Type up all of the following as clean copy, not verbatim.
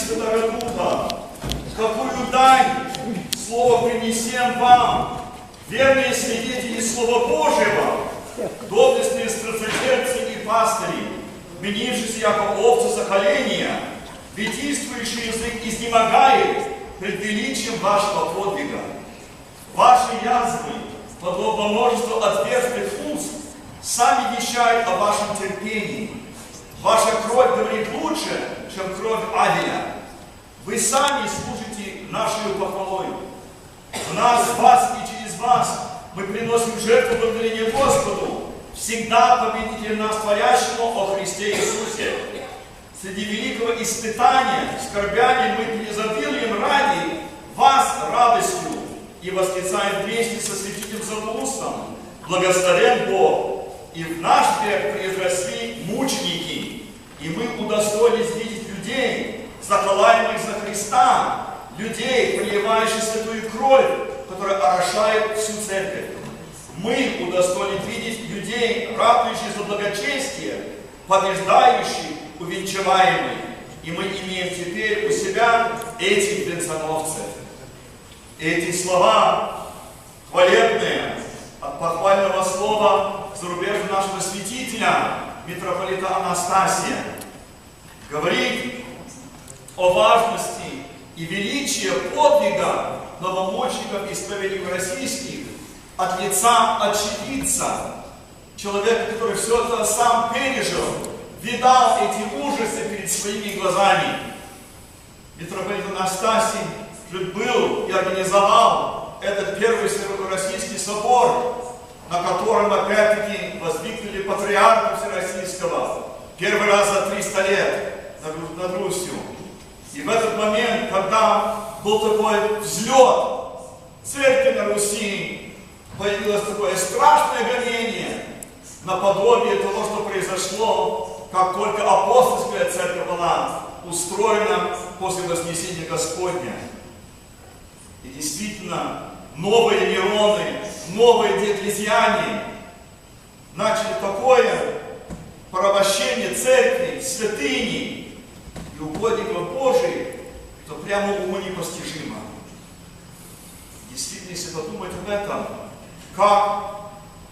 Святого Духа, какую дань Слово принесем вам, верные свидетели Слова Божьего, доблестные страстотерпцы и пастыри, менившиеся яко овцы соколения, витийствующий язык изнемогает пред величием вашего подвига. Ваши язвы, подобно множеству отверстых уст, сами вещают о вашем терпении. Ваша кровь говорит лучше, чем кровь Авеля. Вы сами служите нашей похвалой. В нас, в вас и через вас мы приносим жертву благодарения Господу, всегда победителю нас творящему о Христе Иисусе. Среди великого испытания, скорбями мы преизобилуем ради вас радостью и восклицаем вместе со святителем Златоустом: благословен Бог, и в наш век произросли мученики, и мы удостоились видеть людей, заколаемых за Христа, людей, проливающих святую кровь, которая орошает всю церковь. Мы удостоились видеть людей, ратующих за благочестие, побеждающих, увенчиваемых. И мы имеем теперь у себя этих венценосцев. Эти слова хвалебные от похвального слова зарубежного нашего святителя, митрополита Анастасия, говорит о важности и величии подвига новомучеников и исповедников российских от лица очевидца, человека, который все это сам пережил, видал эти ужасы перед своими глазами. Митрополит Анастасий же был и организовал этот первый российский собор, на котором опять-таки воздвигнули патриарха Всероссийского первый раз за 300 лет над Русью. И в этот момент, когда был такой взлет церкви на Руси, появилось такое страшное гонение наподобие того, что произошло, как только апостольская церковь была устроена после Вознесения Господня. И действительно, новые Нероны, новые Диоклетиане начали такое порабощение церкви, святыни и угодников Божиих, что прямо уму непостижимо. Действительно, если подумать об этом, как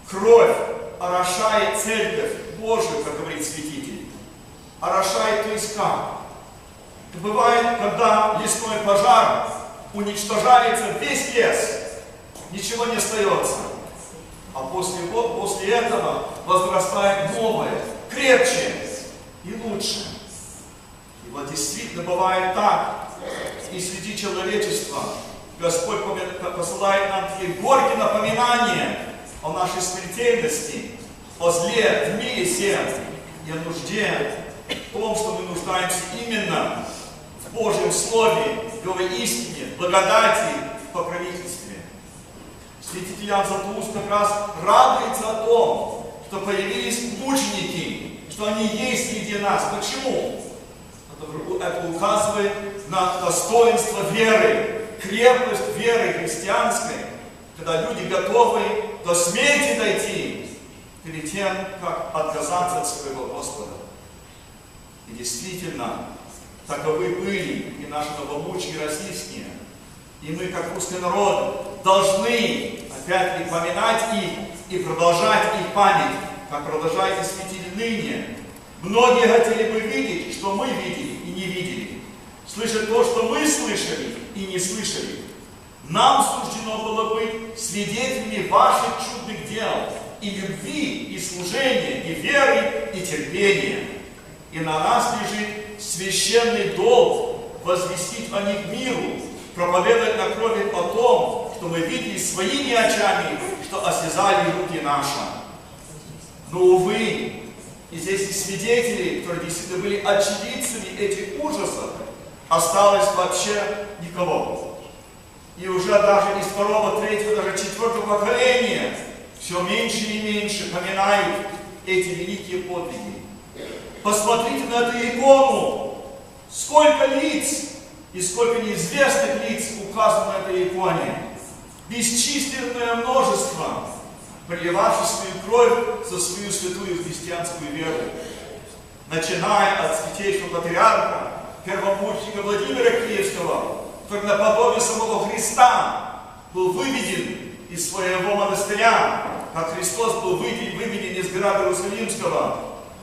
кровь орошает церковь Божию, как говорит святитель, орошает, то есть как? Бывает, когда лесной пожар уничтожается весь лес, ничего не остается. А после этого возрастает новое, крепче и лучше. И вот действительно бывает так, и среди человечества Господь посылает нам такие горькие напоминания о нашей смертельности, о зле в мире всем и о нужде, в том, что мы нуждаемся именно в Божьем Слове, в Его истине, в благодати, в покровительстве. Святитель Иоанн Златоуст как раз радуется о том, что появились мученики, что они есть среди нас. Почему? Это указывает на достоинство веры, крепость веры христианской, когда люди готовы до смерти дойти перед тем, как отказаться от своего Господа. И действительно, таковы были и наши новомученики российские. И мы, как русский народ, должны опять-таки поминать их и продолжать их память, как продолжает и святитель ныне. Многие хотели бы видеть, что мы видели и не видели, слышать то, что мы слышали и не слышали. Нам суждено было быть свидетелями ваших чудных дел, и любви, и служения, и веры, и терпения. И на нас лежит священный долг возвестить о них миру, проповедовать на крови о том, что мы видели своими очами, что осязали руки наши. Но, увы, и здесь и свидетели, которые действительно были очевидцами этих ужасов, осталось вообще никого. И уже даже из второго, третьего, даже четвертого поколения все меньше и меньше поминают эти великие подвиги. Посмотрите на эту икону, сколько лиц и сколько неизвестных лиц указано на этой иконе. Бесчисленное множество, проливавших свою кровь за свою святую христианскую веру. Начиная от святейшего патриарха, первомученика священника Владимира Киевского, который наподобие самого Христа был выведен из своего монастыря, как Христос был выведен из града Иерусалимского,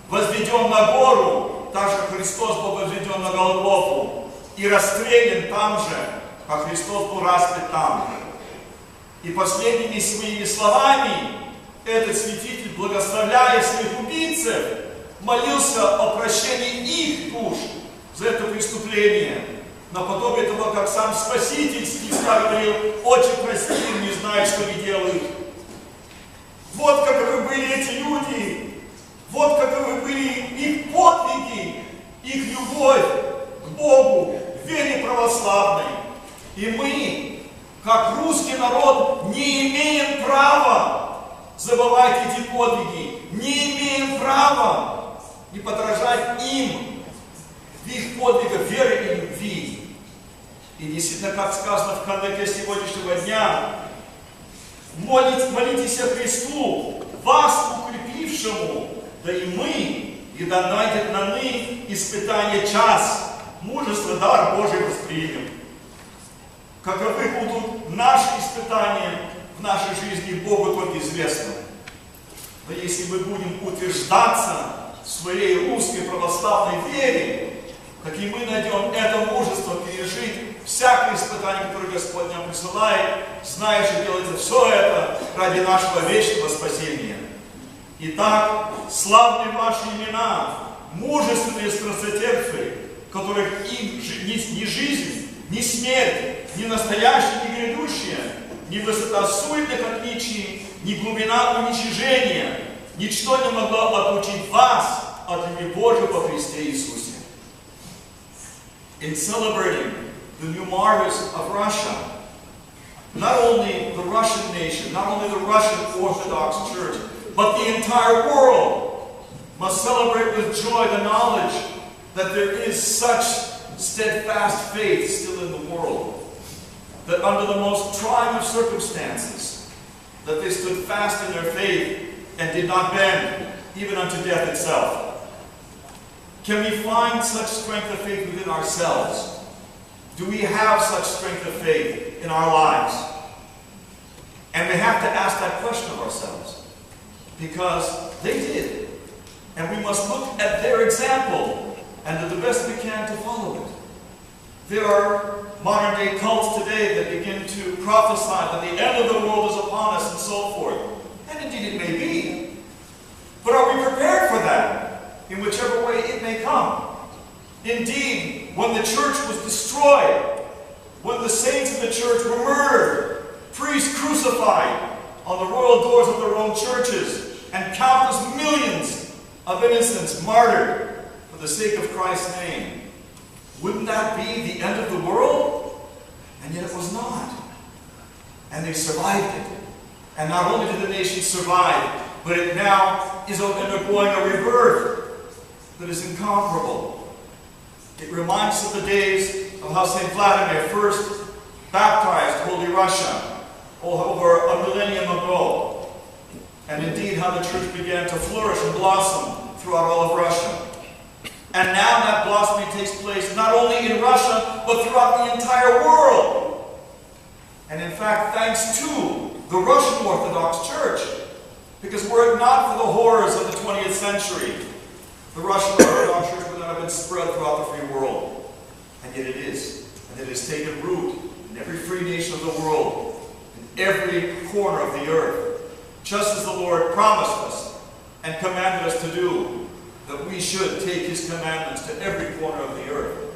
возведен на гору, так же Христос был возведен на Голгофу, и расстрелян там же, как Христос был распят там. И последними своими словами этот святитель, благословляя своих убийцев, молился о прощении их душ за это преступление, наподобие того, как сам Спаситель с Христа говорил: «Отче, прости им, не знают, что они делают». Вот каковы были эти люди, вот каковы были их подвиги, их любовь к Богу, к вере православной. И мы, как русский народ, не имеем права забывать эти подвиги, не имеем права не подражать им в их подвигах веры и любви. И действительно, как сказано в контексте сегодняшнего дня, молитесь о Христу, вас укрепившему, да и мы, и да найдет на ны испытание час, мужество, дар Божий воспримем. Каковы будут наши испытания в нашей жизни, Богу только известно. Но если мы будем утверждаться в своей русской православной вере, так и мы найдем это мужество пережить всякое испытание, которое Господь нам присылает, зная, что делается все это ради нашего вечного спасения. Итак, славны ваши имена, мужественные страстотерпцы, которых им ни жизнь, ни смерть, ни настоящее, ни грядущее, ни высота суетных отличий, ни глубина уничижения, ничто не могло отлучить вас от любви Божьей во Христе Иисусе. In celebrating the new martyrs of Russia, not only the Russian nation, not only the Russian Orthodox Church, but the entire world must celebrate with joy the knowledge that there is such steadfast faith still in the world, that under the most trying of circumstances, that they stood fast in their faith and did not bend even unto death itself. Can we find such strength of faith within ourselves? Do we have such strength of faith in our lives? And we have to ask that question of ourselves, because they did. And we must look at their example and do the best we can to follow it. There are modern day cults today that begin to prophesy that the end of the world is upon us and so forth. And indeed it may be. But are we prepared for that? In whichever way it may come. Indeed, when the church was destroyed, when the saints of the church were murdered, priests crucified on the royal doors of their own churches, and countless millions of innocents martyred for the sake of Christ's name, wouldn't that be the end of the world? And yet it was not. And they survived it. And not only did the nation survive, but it now is undergoing a rebirth that is incomparable. It reminds us of the days of how St. Vladimir first baptized Holy Russia over a millennium ago. And indeed how the church began to flourish and blossom throughout all of Russia. And now that blossoming takes place not only in Russia, but throughout the entire world. And in fact, thanks to the Russian Orthodox Church, because were it not for the horrors of the 20th century, the Russian Orthodox Church would not have been spread throughout the free world. And yet it is. And it has taken root in every free nation of the world, in every corner of the earth, just as the Lord promised us and commanded us to do, that we should take His commandments to every corner of the earth.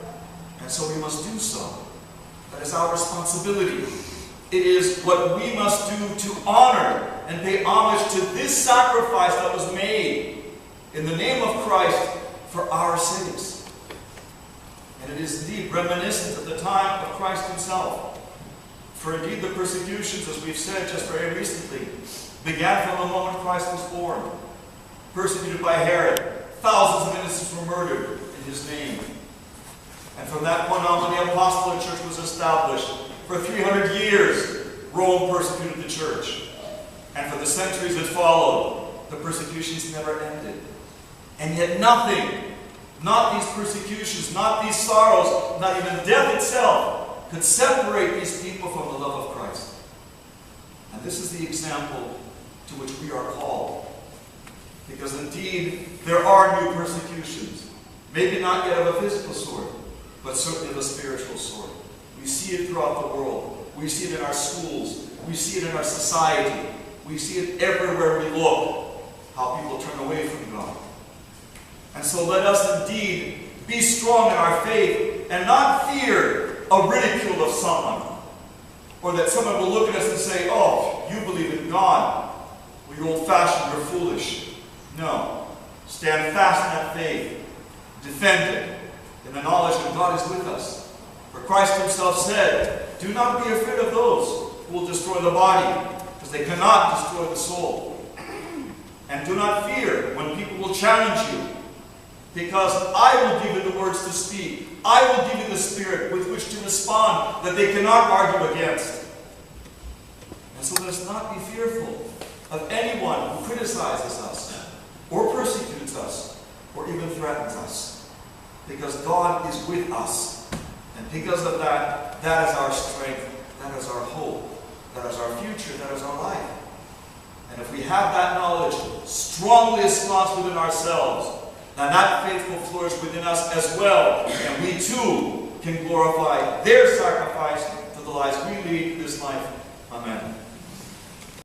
And so we must do so. That is our responsibility. It is what we must do to honor and pay homage to this sacrifice that was made in the name of Christ for our sakes. And it is indeed reminiscent of the time of Christ Himself. For indeed the persecutions, as we've said just very recently, began from the moment Christ was born. Persecuted by Herod, thousands of innocents were murdered in His name. And from that point on, when the apostolic church was established, for 300 years, Rome persecuted the church. And for the centuries that followed, the persecutions never ended. And yet nothing not these persecutions, not these sorrows, not even death itself could separate these people from the love of Christ. And this is the example to which we are called. Because indeed, there are new persecutions. Maybe not yet of a physical sort, but certainly of a spiritual sort. We see it throughout the world. We see it in our schools. We see it in our society. We see it everywhere we look, how people turn away from God. And so let us indeed be strong in our faith and not fear a ridicule of someone. Or that someone will look at us and say, oh, you believe in God. Well, you're old-fashioned, you're foolish. No. Stand fast in that faith. Defend it in the knowledge that God is with us. For Christ himself said, do not be afraid of those who will destroy the body, because they cannot destroy the soul. And do not fear when people will challenge you, because I will give you the words to speak. I will give you the spirit with which to respond that they cannot argue against. And so let us not be fearful of anyone who criticizes us, or persecutes us, or even threatens us. Because God is with us. And because of that, that is our strength, that is our hope, that is our future, that is our life. And if we have that knowledge strongly ensconced within ourselves, then that faith will flourish within us as well. And we too can glorify their sacrifice to the lives we lead this life. Amen.